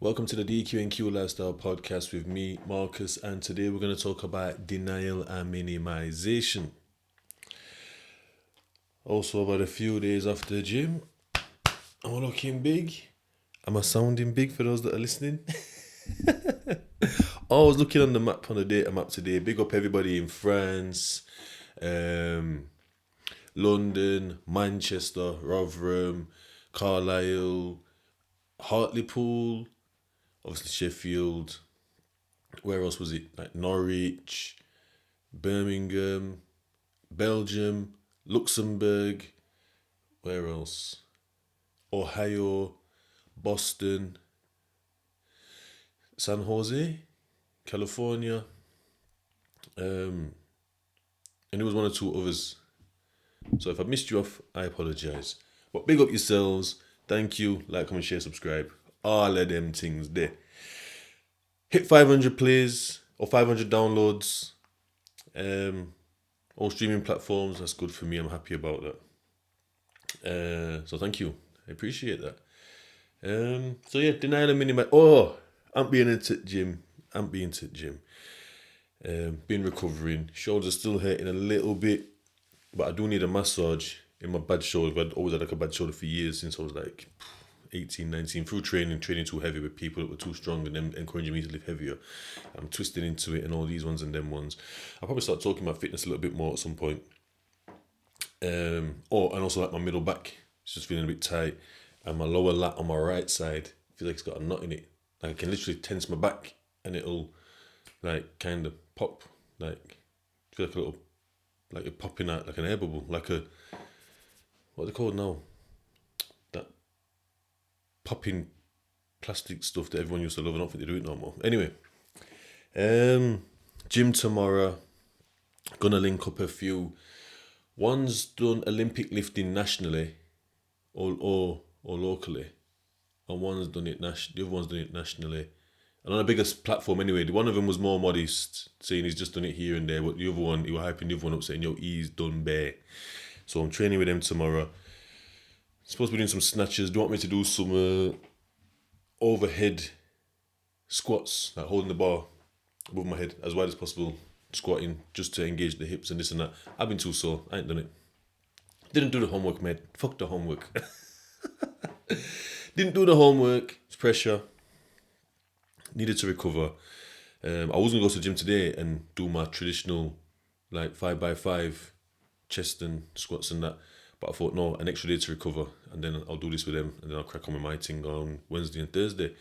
Welcome to the DQ&Q Lifestyle Podcast with me, Marcus, and today we're going to talk about denial and minimization. Also, about a few days after the gym, am I looking big? Am I sounding big for those that are listening? I was looking on the map, on the data map today. Big up everybody in France, London, Manchester, Rotherham, Carlisle, Hartlepool, obviously Sheffield. Where else was it? Like Norwich, Birmingham, Belgium, Luxembourg. Where else? Ohio, Boston, San Jose, California. And there was one or two others. So if I missed you off, I apologize. But big up yourselves. Thank you. Like, comment, share, subscribe. All of them things there. Hit 500 plays or 500 downloads. All streaming platforms. That's good for me. I'm happy about that. So thank you. I appreciate that. So yeah, denial and minimize. Oh, I'm being into gym. Been recovering. Shoulders still hurting a little bit, but I do need a massage in my bad shoulder. I've always had like a bad shoulder for years since I was like 18, 19, through training too heavy with people that were too strong and them encouraging me to lift heavier. I'm twisting into it and all these ones and them ones. I'll probably start talking about fitness a little bit more at some point. And also like my middle back, it's just feeling a bit tight. And my lower lat on my right side feels like it's got a knot in it. Like I can literally tense my back and it'll like kind of pop, like feel like a little, like you're popping out like an air bubble, like a, what are they called now? That popping plastic stuff that everyone used to love. I don't think they do it no more. Anyway, gym tomorrow. Gonna link up a few. One's done Olympic lifting nationally, or locally, and one's done it the other one's done it nationally, and on a bigger platform anyway. The one of them was more modest, saying he's just done it here and there, but the other one, he was hyping the other one up, saying, yo, he's done bare. So I'm training with him tomorrow. Supposed to be doing some snatches. Do you want me to do some overhead squats, like holding the bar above my head as wide as possible, squatting just to engage the hips and this and that? I've been too sore. I ain't done it. Didn't do the homework, mate. Fuck the homework. Didn't do the homework. It's pressure. Needed to recover. I was going to go to the gym today and do my traditional like 5x5 chest and squats and that. But I thought, no, an extra day to recover. And then I'll do this with them. And then I'll crack on with my thing on Wednesday and Thursday.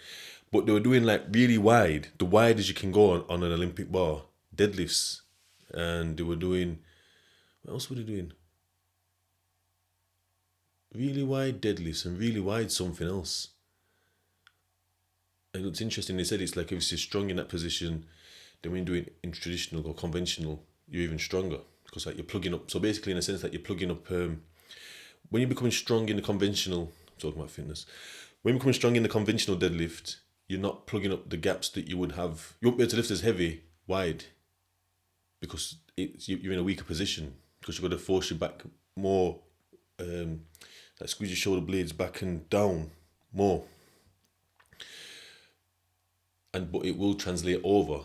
But they were doing like really wide. The widest you can go on an Olympic bar. Deadlifts. And they were doing... What else were they doing? Really wide deadlifts and really wide something else. And it's interesting, they said it's like if you're strong in that position, then when you're doing in traditional or conventional, you're even stronger. Because like you're plugging up, so basically in a sense that you're plugging up, when you're becoming strong in the conventional, talking about fitness, when you're becoming strong in the conventional deadlift, you're not plugging up the gaps that you would have, you won't be able to lift as heavy, wide, because you're in a weaker position, because you've got to force your back more, like squeeze your shoulder blades back and down more. But it will translate over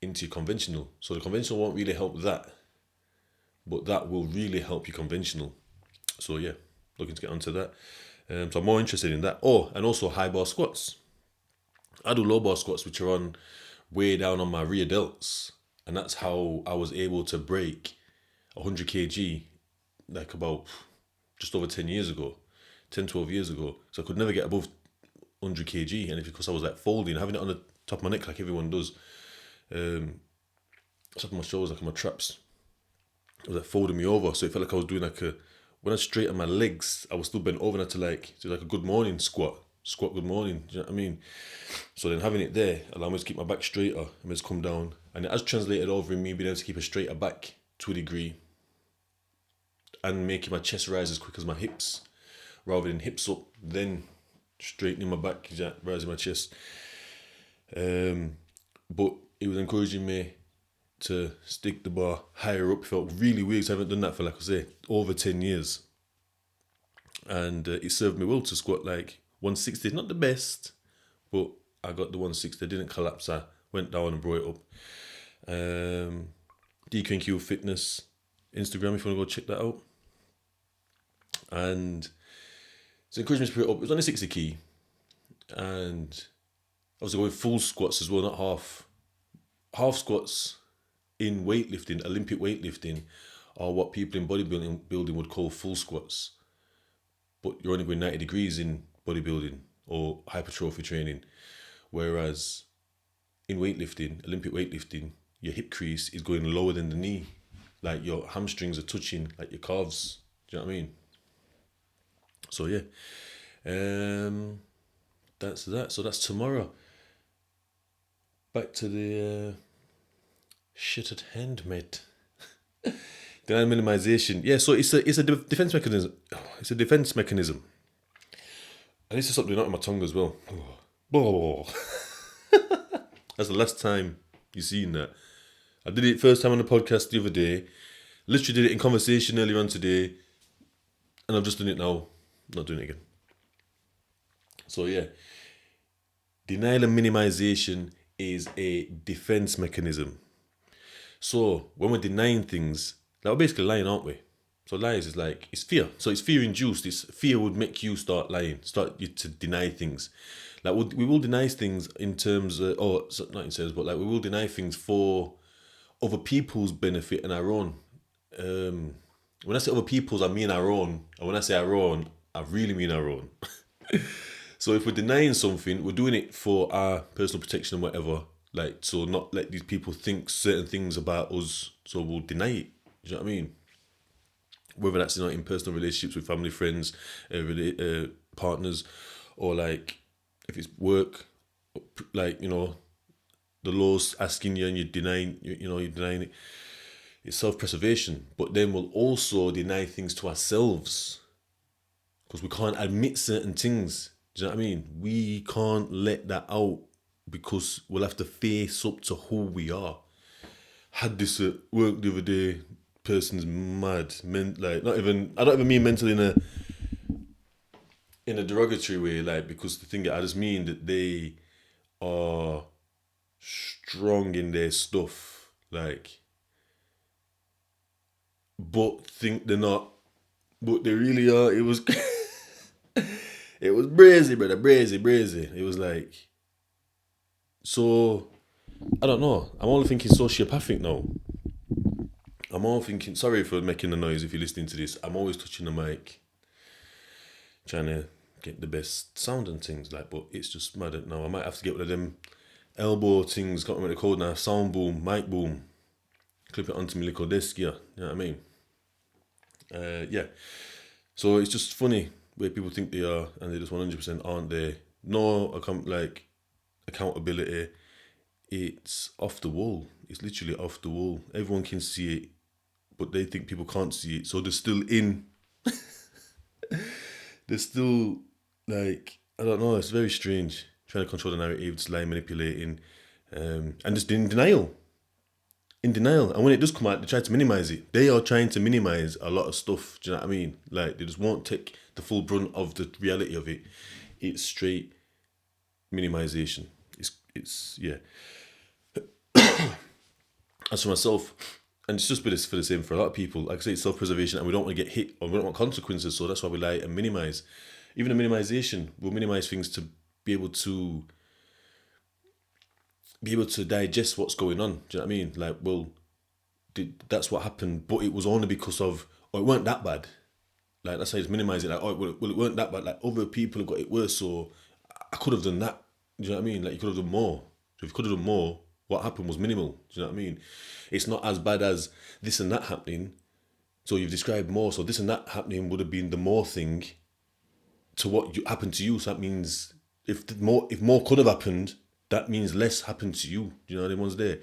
into conventional. So the conventional won't really help that, but that will really help you conventional. So yeah, looking to get onto that. So I'm more interested in that. Oh, and also high bar squats. I do low bar squats, which are on way down on my rear delts, and that's how I was able to break 100 kg like about just over 10 years ago, 10, 12 years ago. So I could never get above 100 kg, and it's because I was like folding, having it on the top of my neck like everyone does. Top of my shoulders, like on my traps. It was like folding me over, so it felt like I was doing like when I straightened my legs, I was still bent over and I had to like do like a good morning squat good morning, do you know what I mean? So then having it there allowed me to keep my back straighter and just come down, and it has translated over in me being able to keep a straighter back to a degree and making my chest rise as quick as my hips, rather than hips up then straightening my back, rising my chest. But it was encouraging me to stick the bar higher up. It felt really weird, so I haven't done that for, like I say, over 10 years. And it served me well to squat like 160. Not the best, but I got the 160. I didn't collapse. I went down and brought it up. DQNQ Fitness Instagram if you want to go check that out. And so encouraged me to put it up. It was only 60 key. And I was going full squats as well, not half. Half squats in weightlifting, Olympic weightlifting, are what people in bodybuilding would call full squats. But you're only going 90 degrees in bodybuilding or hypertrophy training. Whereas in weightlifting, Olympic weightlifting, your hip crease is going lower than the knee. Like your hamstrings are touching like your calves. Do you know what I mean? So yeah. That's that. So that's tomorrow. Back to the shit at hand, mate. Denial minimization. Yeah, so it's a defense mechanism. It's a defense mechanism. I need to stop doing that on my tongue as well. That's the last time you seen that. I did it first time on the podcast the other day. Literally did it in conversation earlier on today. And I've just done it now. Not doing it again. So yeah. Denial and minimization is a defense mechanism. So when we're denying things, like we're basically lying, aren't we? So lies is like, it's fear. So it's fear induced. It's fear would make you start lying, start you to deny things. Like we will deny things in terms of, not in terms, but like we will deny things for other people's benefit and our own. When I say other people's, I mean our own. And when I say our own, I really mean our own. So if we're denying something, we're doing it for our personal protection and whatever. Like, so not let these people think certain things about us. So we'll deny it. Do you know what I mean? Whether that's in personal relationships with family, friends, partners, or like if it's work, like, you know, the law's asking you and you're denying, you're denying it. It's self-preservation. But then we'll also deny things to ourselves because we can't admit certain things. Do you know what I mean? We can't let that out because we'll have to face up to who we are. Had this at work the other day. Person's mad, like not even. I don't even mean mentally in a derogatory way, like because the thing I just mean that they are strong in their stuff, like, but think they're not, but they really are. It was, it was brazy, brother, brazy. It was like, so I don't know. I'm only thinking sociopathic now. I'm all thinking, sorry for making the noise if you're listening to this. I'm always touching the mic, trying to get the best sound and things, like, but it's just mad now. I might have to get one of them elbow things, got what they're called now, sound boom, mic boom, clip it onto my little desk here, you know what I mean? Yeah. So it's just funny where people think they are and they just 100% aren't there. No, accountability. It's off the wall. It's literally off the wall. Everyone can see it, but they think people can't see it. So they're still in. They're still like, I don't know, it's very strange. Trying to control the narrative, just lying, manipulating, and just in denial. In denial. And when it does come out, they try to minimize it. They are trying to minimize a lot of stuff. Do you know what I mean? Like, they just won't take the full brunt of the reality of it. It's straight minimization. It's yeah. As for myself, and it's just for the same for a lot of people, like I say, it's self-preservation and we don't want to get hit or we don't want consequences, so that's why we lie and minimize. Even the minimization, we'll minimize things to be able to digest what's going on. Do you know what I mean? Like, well, that's what happened, but it was only because of, or it weren't that bad. Like, that's how you minimize it. Like, oh, well, it weren't that bad. Like, other people have got it worse, so I could have done that. Do you know what I mean? Like, you could have done more. So if you could have done more, what happened was minimal. Do you know what I mean? It's not as bad as this and that happening. So you've described more. So this and that happening would have been the more thing to what happened to you. So that means if more could have happened, that means less happened to you. Do you know, anyone's there.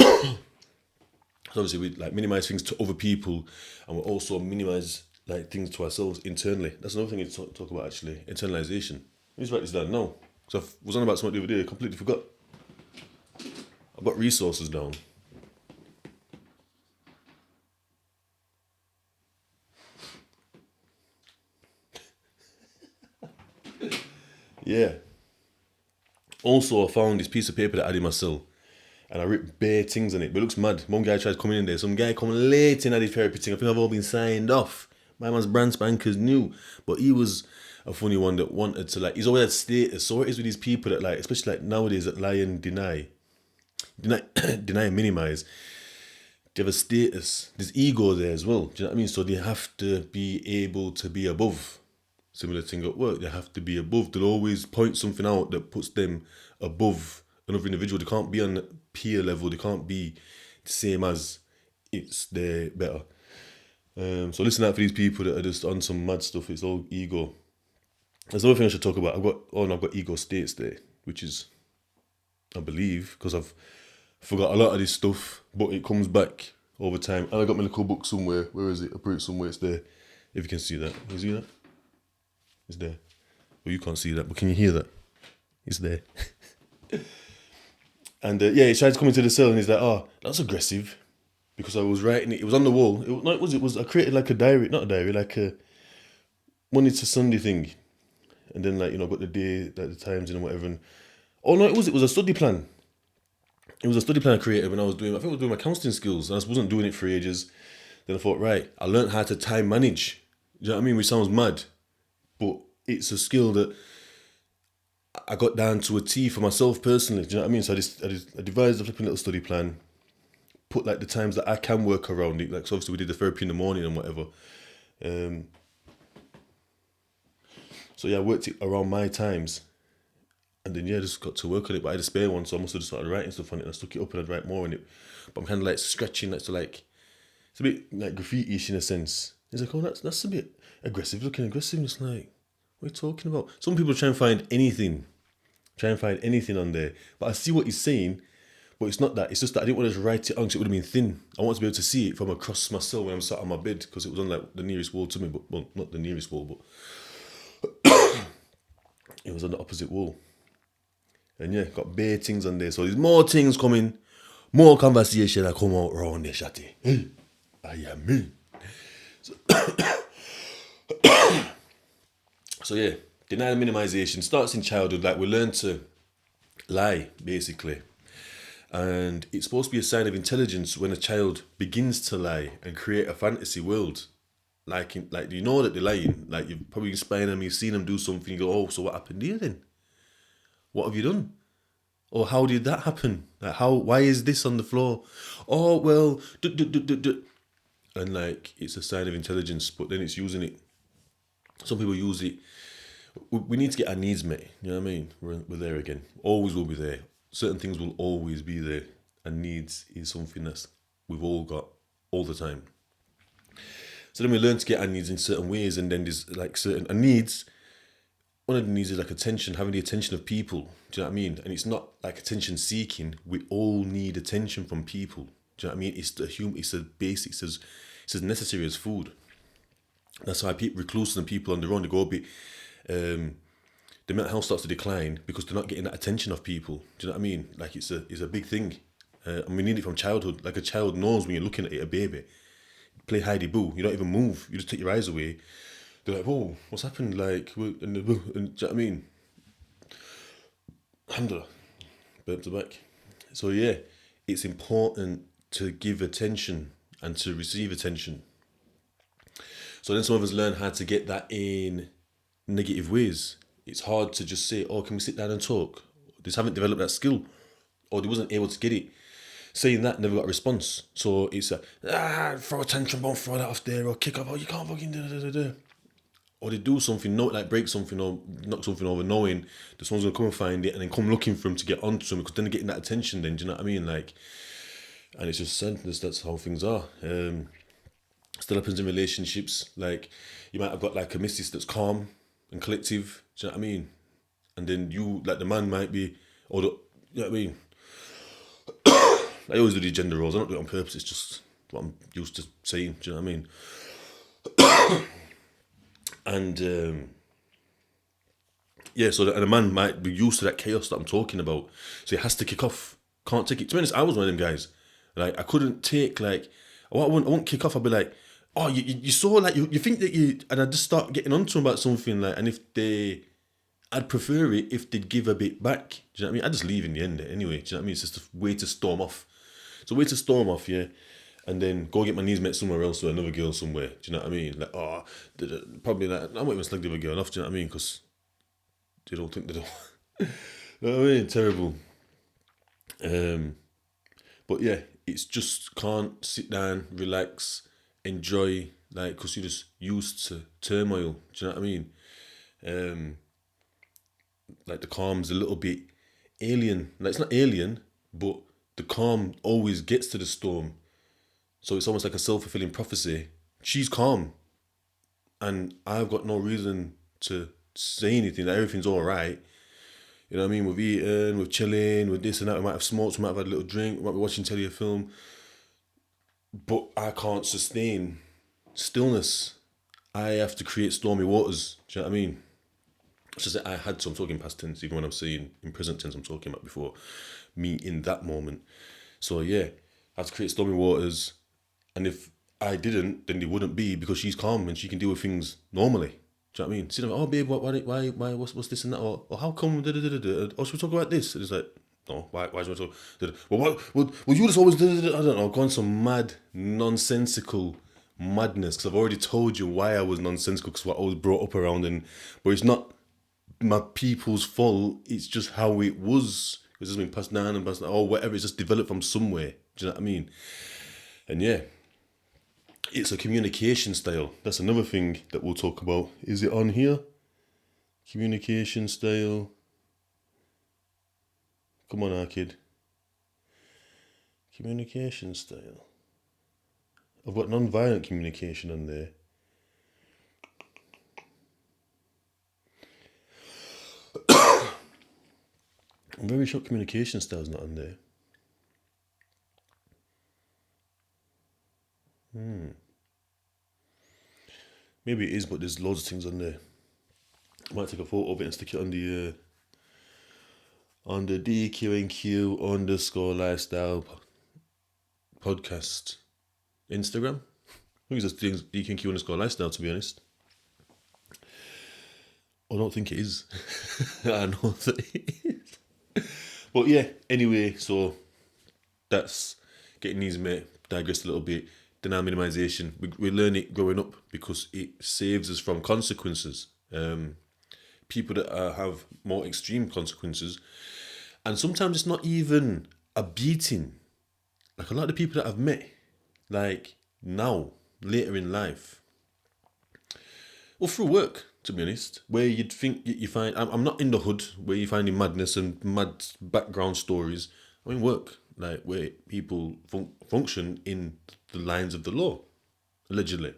So obviously we like minimize things to other people, and we also minimize like things to ourselves internally. That's another thing to talk about, actually. Internalization. Let me just write this down now. So I was on about something the other day, I completely forgot. I've got resources down. Yeah. Also, I found this piece of paper that I had in my cell, and I ripped bare things on it, but it looks mad. One guy tried coming in there, some guy coming late in at the therapy thing. I think I've all been signed off. My man's brand spankers new, but he was a funny one that wanted to, like, he's always had status. So it is with these people that, like, especially like nowadays, that lie and deny, deny and minimize. They have a status. There's ego there as well. Do you know what I mean? So they have to be able to be above. Similar thing at work. They have to be above. They'll always point something out that puts them above another individual. They can't be on peer level. They can't be the same as it's their better. So listen out for these people that are just on some mad stuff. It's all ego. There's another thing I should talk about. I've got ego states there, which is, I believe, because I've forgot a lot of this stuff, but it comes back over time. And I got my little book somewhere. Where is it? I put it somewhere. It's there. If you can see that. Can you see that? It's there. Well, you can't see that, but can you hear that? It's there. And he tried to come into the cell and he's like, oh, that's aggressive. Because I was writing it. It was on the wall. I created like a diary, not a diary, like a Monday to Sunday thing. And then, like, got the day, like the times and whatever. And, it was a study plan. It was a study plan I created when I think I was doing my counselling skills. And I wasn't doing it for ages. Then I thought, right, I learned how to time manage. Do you know what I mean? Which sounds mad. But it's a skill that I got down to a T for myself personally. Do you know what I mean? So I devised a flipping little study plan. Put like the times that I can work around it. Like, so obviously we did the therapy in the morning and whatever. So I worked it around my times. And then just got to work on it. But I had a spare one, so I must have just started writing stuff on it. And I stuck it up and I'd write more on it. But I'm kind of like scratching, it's a bit like graffiti-ish in a sense. He's like, oh, that's a bit aggressive, looking aggressive. It's like, what are you talking about? Some people try and find anything on there. But I see what he's saying, but it's not that. It's just that I didn't want to just write it on because it would have been thin. I wanted to be able to see it from across my cell when I'm sat on my bed because it was on like the nearest wall to me, but well, not the nearest wall, but it was on the opposite wall. And got bare things on there. So there's more things coming, more conversation that come out around there, Shatty. Hey, I am me. So denial and minimization starts in childhood. Like, we learn to lie, basically. And it's supposed to be a sign of intelligence when a child begins to lie and create a fantasy world. Like you know that they're lying. Like, you've probably been spying on them, you've seen them do something, you go, oh, so what happened here then? What have you done? Or how did that happen? Like, why is this on the floor? Oh, well, and like, it's a sign of intelligence, but then it's using it. Some people use it. We need to get our needs met. You know what I mean? We're there again. Always will be there. Certain things will always be there. And needs is something that's we've all got all the time. So then we learn to get our needs in certain ways, and then there's like certain needs. One of the needs is like attention, having the attention of people. Do you know what I mean? And it's not like attention seeking. We all need attention from people. Do you know what I mean? It's a basic. It's as necessary as food. That's why recluses and people on their own, they go a bit. The mental health starts to decline because they're not getting that attention of people. Do you know what I mean? Like, it's a big thing, and we need it from childhood. Like, a child knows when you're looking at it, a baby, play hidey boo. You don't even move. You just take your eyes away. They're like, whoa, what's happened? Like, and do you know what I mean? Alhamdulillah, burp the back. So it's important to give attention and to receive attention. So then some of us learn how to get that in negative ways. It's hard to just say, oh, can we sit down and talk? They just haven't developed that skill, or they wasn't able to get it. Saying that, never got a response. So it's throw a tantrum, don't throw that off there, or kick off, oh, you can't fucking da. Or they do something, like break something or knock something over, knowing that someone's going to come and find it and then come looking for him to get onto him, because then they're getting that attention then, do you know what I mean? Like, and it's just sadness, that's how things are. Still happens in relationships. Like, you might have got like a missus that's calm and collective, do you know what I mean? And then you, like, the man might be, you know what I mean? I always do these gender roles, I don't do it on purpose, it's just what I'm used to saying, do you know what I mean? And so a man might be used to that chaos that I'm talking about, so he has to kick off. Can't take it. To be honest, I was one of them guys. Like, I couldn't take, like, I won't kick off. I'd be like, oh, you saw, like, you think that and I just start getting onto them about something, like, and if they I'd prefer it if they'd give a bit back. Do you know what I mean? I just leave in the end anyway. Do you know what I mean? It's just a way to storm off. It's a way to storm off, yeah, and then go get my knees met somewhere else with another girl somewhere. Do you know what I mean? Like, oh, probably like, I won't even slag the other girl off. Do you know what I mean? Because they don't think they don't. You know what I mean? Terrible. But yeah, it's just can't sit down, relax, enjoy, like, because you're just used to turmoil. Do you know what I mean? Um, like the calm's a little bit alien. Like it's not alien, but the calm always gets to the storm. So it's almost like a self-fulfilling prophecy. She's calm, and I've got no reason to say anything. That everything's all right. You know what I mean? We've eaten, we're chilling, with this and that. We might have smoked, we might have had a little drink, we might be watching telly a film, but I can't sustain stillness. I have to create stormy waters. Do you know what I mean? It's just that I had to. I'm talking past tense, even when I'm saying in present tense. I'm talking about before me in that moment. So yeah, I have to create stormy waters, and if I didn't, then they wouldn't be because she's calm and she can deal with things normally. Do you know what I mean? See them, oh babe, why, what's this and that, or how come, da da da da da. Oh, should we talk about this? And it's like, no, why should we talk? Well, well, you just always, da, da, da, I don't know, gone some mad, nonsensical madness because I've already told you why I was nonsensical because what I was brought up around, and but it's not my people's fault. It's just how it was. It's just been passed down and passed down, or whatever. It's just developed from somewhere. Do you know what I mean? And yeah, it's a communication style. That's another thing that we'll talk about. Is it on here? Communication style. Come on, our kid. Communication style. I've got non-violent communication on there. I'm very sure communication style's not on there. Maybe it is, but there's loads of things on there. I might take a photo of it and stick it on the DQNQ underscore lifestyle podcast Instagram. I think it's just DQNQ underscore lifestyle, to be honest. I don't think it is. I know that it is. But yeah, anyway, so that's getting these met, digressed a little bit. Denial minimization. We learn it growing up because it saves us from consequences. People that have more extreme consequences, and sometimes it's not even a beating. Like a lot of the people that I've met, like now, later in life, or through work, to be honest, where you'd think you find, I'm not in the hood where you're finding madness and mad background stories. I'm in work, like where people function in the lines of the law, allegedly.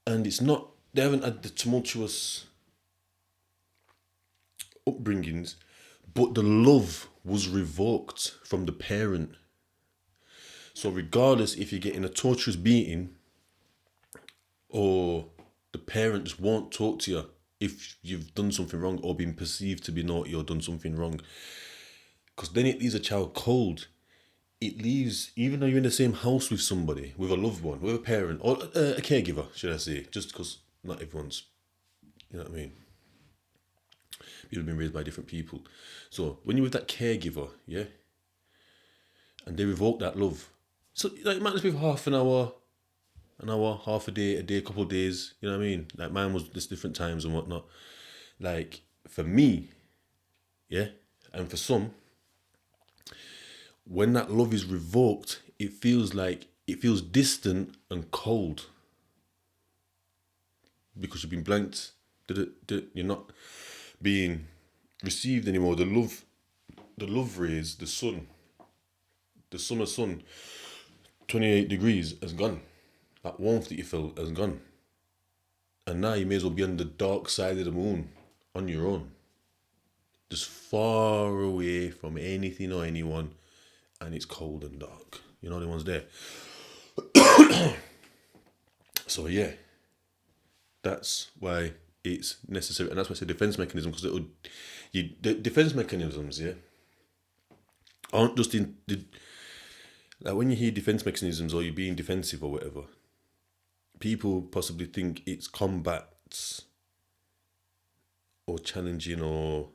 And it's not, they haven't had the tumultuous upbringings, but the love was revoked from the parent. So regardless if you're getting a torturous beating or the parents won't talk to you if you've done something wrong or been perceived to be naughty or done something wrong, because then it leaves a child cold. It leaves, even though you're in the same house with somebody, with a loved one, with a parent, or a caregiver, should I say, just because not everyone's, you know what I mean? People have been raised by different people. So when you're with that caregiver, yeah, and they revoke that love, so like, it might just be for half an hour, half a day, a couple of days, you know what I mean? Like mine was just different times and whatnot. Like for me, yeah, and for some, when that love is revoked, it feels distant and cold because you've been blanked. You're not being received anymore. The love rays, the summer sun, 28 degrees has gone. That warmth that you felt has gone. And now you may as well be on the dark side of the moon on your own. Just far away from anything or anyone, and it's cold and dark. You're not the ones there. So yeah, that's why it's necessary, and that's why I say defense mechanism, because the defense mechanisms, yeah, aren't just like when you hear defense mechanisms or you're being defensive or whatever, people possibly think it's combats or challenging or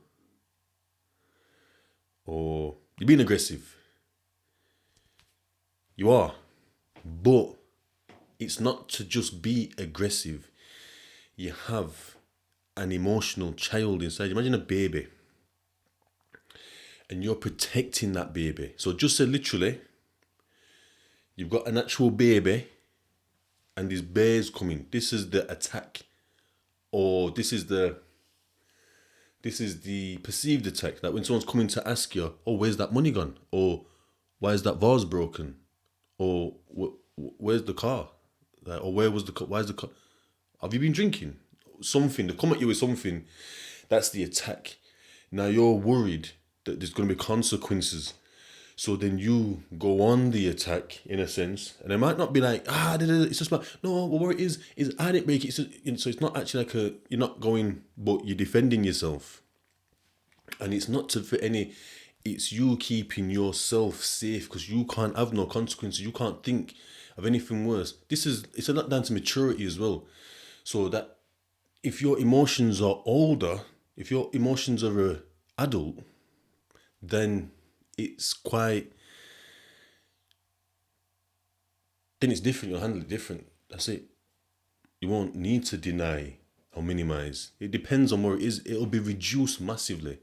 you're being aggressive. You are. But it's not to just be aggressive. You have an emotional child inside. Imagine a baby. And you're protecting that baby. So just say literally, you've got an actual baby and this bear's coming. This is the attack. Or this is the perceived attack. That when someone's coming to ask you, oh, where's that money gone? Or why is that vase broken? Or where's the car? Like, or where was the car? Why is the car? Have you been drinking? Something. They come at you with something. That's the attack. Now you're worried that there's going to be consequences. So then you go on the attack in a sense, and it might not be like it's just like no. Well, what it is I didn't break it. So it's not actually like you're not going, but you're defending yourself, and it's not for any. It's you keeping yourself safe because you can't have no consequences. You can't think of anything worse. It's a lot down to maturity as well. So that if your emotions are older, if your emotions are a adult, then it's different. You'll handle it different. That's it. You won't need to deny or minimize. It depends on where it is. It'll be reduced massively.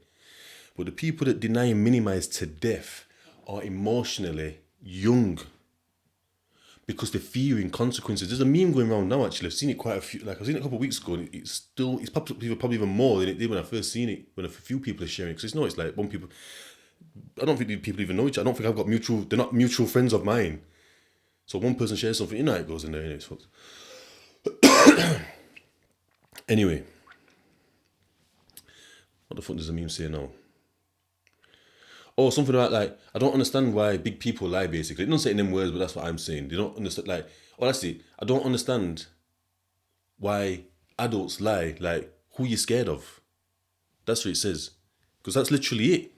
But the people that deny and minimize to death are emotionally young because they're fearing consequences. There's a meme going around now, actually. I've seen it quite a few, like I've seen it a couple of weeks ago, and it's popped up probably even more than it did when I first seen it, when a few people are sharing it. Because it's like one people, I don't think people even know each other. I don't think I've got they're not mutual friends of mine. So one person shares something, it goes in there, and it's fucked. Anyway, what the fuck does the meme say now? Oh, something about like, I don't understand why big people lie, basically. It doesn't say it in them words, but that's what I'm saying. They don't understand, like, that's it. I don't understand why adults lie, like, who you scared of. That's what it says. Because that's literally it.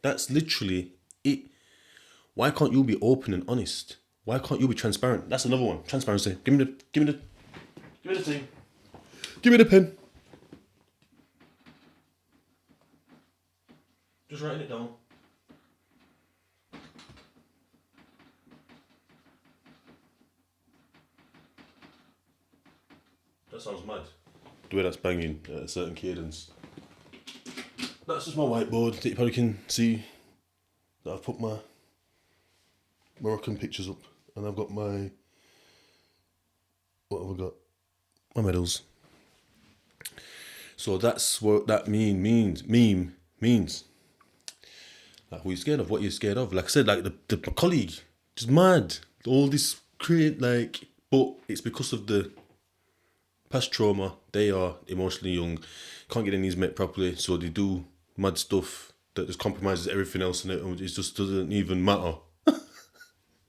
That's literally it. Why can't you be open and honest? Why can't you be transparent? That's another one. Transparency. Give me the thing. Give me the pen. Just writing it down. That sounds mad. The way that's banging at a certain cadence. That's just my whiteboard that you probably can see that I've put my Moroccan pictures up, and I've got my, what have I got? My medals. So that's what that meme means. Like, who you scared of? What you're scared of? Like I said, like the colleague, just mad. All this but it's because of the past trauma. They are emotionally young, can't get their needs met properly, so they do mad stuff that just compromises everything else, and it just doesn't even matter.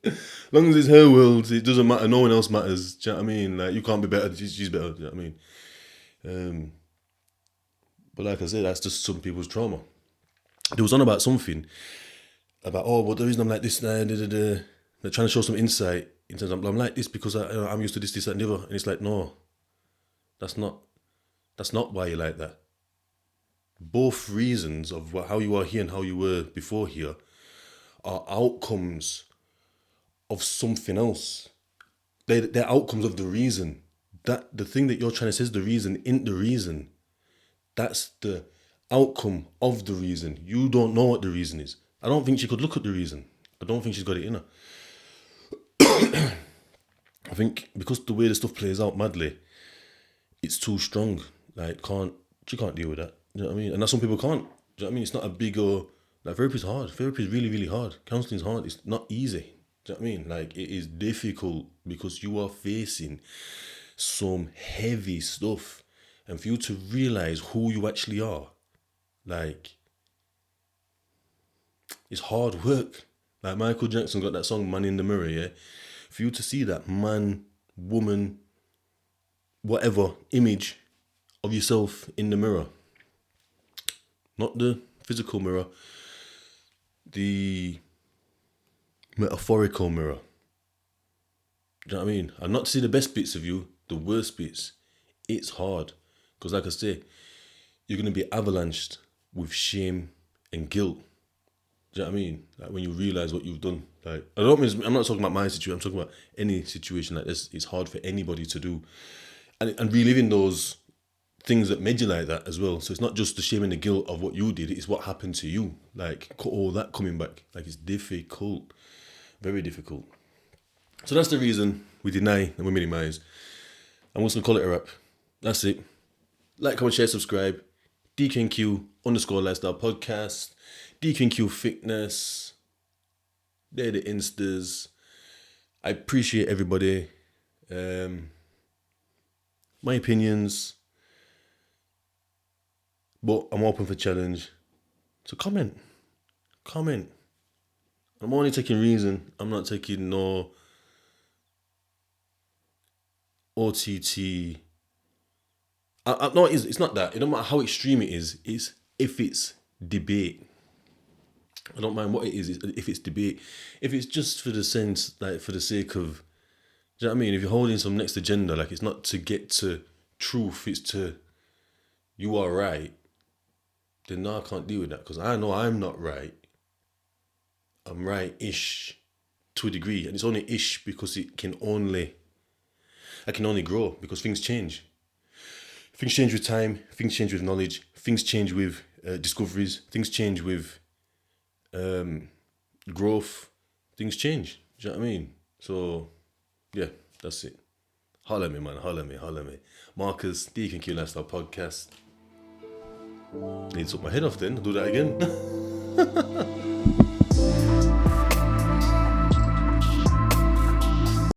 As long as it's her world, it doesn't matter. No one else matters. Do you know what I mean? Like, you can't be better. She's better. Do you know what I mean? But like I said, that's just some people's trauma. There was on about something about, the reason I'm like this, they're trying to show some insight in terms of I'm like this because I'm used to this, that, and the other. And it's like, no, that's not why you're like that. Both reasons of how you are here and how you were before here are outcomes of something else. They're outcomes of the reason. That the thing that you're trying to say is the reason, isn't the reason. That's the outcome of the reason. You don't know what the reason is. I don't think she could look at the reason. I don't think she's got it in her. I think because the way the stuff plays out madly, it's too strong. Like, she can't deal with that. You know what I mean? And that's some people can't. Do you know what I mean? It's not a big like, therapy is hard. Therapy is really, really hard. Counseling is hard. It's not easy. Do you know what I mean? Like, it is difficult because you are facing some heavy stuff. And for you to realize who you actually are, like, it's hard work. Like, Michael Jackson got that song, Man in the Mirror, yeah? For you to see that man, woman, whatever image of yourself in the mirror, not the physical mirror, the metaphorical mirror. Do you know what I mean? And not to see the best bits of you, the worst bits. It's hard. Because like I say, you're going to be avalanched with shame and guilt. Do you know what I mean? Like when you realize what you've done. Like I'm not talking about my situation. I'm talking about any situation like this. It's hard for anybody to do, and reliving those things that made you like that as well. So it's not just the shame and the guilt of what you did. It's what happened to you. Like all that coming back. Like it's difficult, very difficult. So that's the reason we deny and we minimize. I'm just gonna call it a wrap. That's it. Like, comment, share, subscribe. DKNQ_lifestyle podcast. DKNQ fitness. They're the instas. I appreciate everybody. My opinions. But I'm open for challenge. So comment. I'm only taking reason. I'm not taking no OTT. No, it's not that. It don't matter how extreme it is. It's if it's debate. I don't mind what it is. If it's debate, if it's just for the sense, like for the sake of, do you know what I mean? If you're holding some next agenda, like it's not to get to truth. It's to you are right. Then no, I can't deal with that because I know I'm not right. I'm right-ish to a degree, and it's only ish because I can only grow because things change. Things change with time, things change with knowledge, things change with discoveries, things change with growth, things change. Do you know what I mean? So, yeah, that's it. Holla at me, man. Holla at me. Marcus, DKNQ Lifestyle Podcast. Need to took my head off then. I'll do that again.